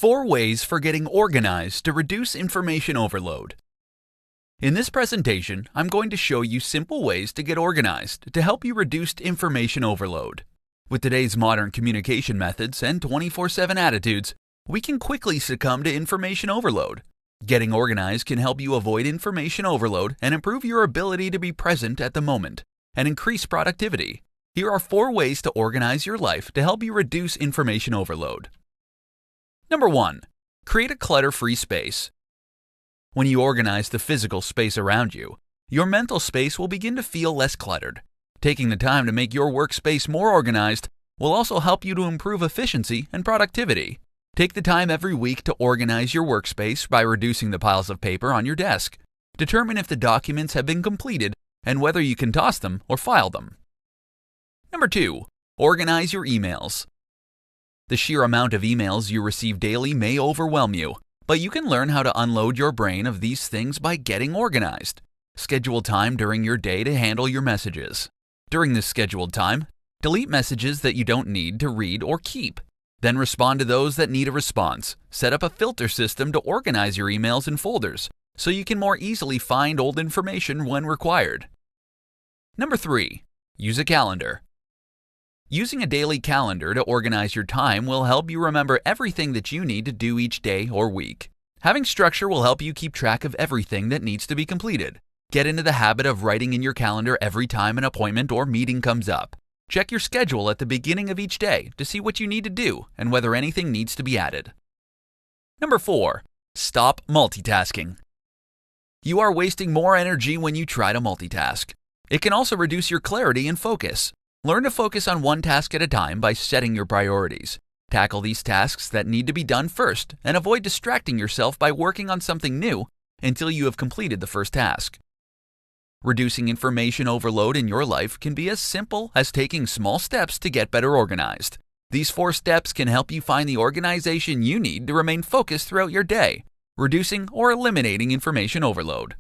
4 ways for getting organized to reduce information overload. In this presentation, I'm going to show you simple ways to get organized to help you reduce information overload. With today's modern communication methods and 24/7 attitudes, we can quickly succumb to information overload. Getting organized can help you avoid information overload and improve your ability to be present at the moment and increase productivity. Here are 4 ways to organize your life to help you reduce information overload. Number 1. Create a clutter-free space. When you organize the physical space around you, your mental space will begin to feel less cluttered. Taking the time to make your workspace more organized will also help you to improve efficiency and productivity. Take the time every week to organize your workspace by reducing the piles of paper on your desk. Determine if the documents have been completed and whether you can toss them or file them. Number 2. Organize your emails. The sheer amount of emails you receive daily may overwhelm you, but you can learn how to unload your brain of these things by getting organized. Schedule time during your day to handle your messages. During this scheduled time, delete messages that you don't need to read or keep. Then respond to those that need a response. Set up a filter system to organize your emails in folders so you can more easily find old information when required. Number 3. Use a calendar. Using a daily calendar to organize your time will help you remember everything that you need to do each day or week. Having structure will help you keep track of everything that needs to be completed. Get into the habit of writing in your calendar every time an appointment or meeting comes up. Check your schedule at the beginning of each day to see what you need to do and whether anything needs to be added. Number 4. Stop multitasking. You are wasting more energy when you try to multitask. It can also reduce your clarity and focus. Learn to focus on one task at a time by setting your priorities. Tackle these tasks that need to be done first and avoid distracting yourself by working on something new until you have completed the first task. Reducing information overload in your life can be as simple as taking small steps to get better organized. These 4 steps can help you find the organization you need to remain focused throughout your day, reducing or eliminating information overload.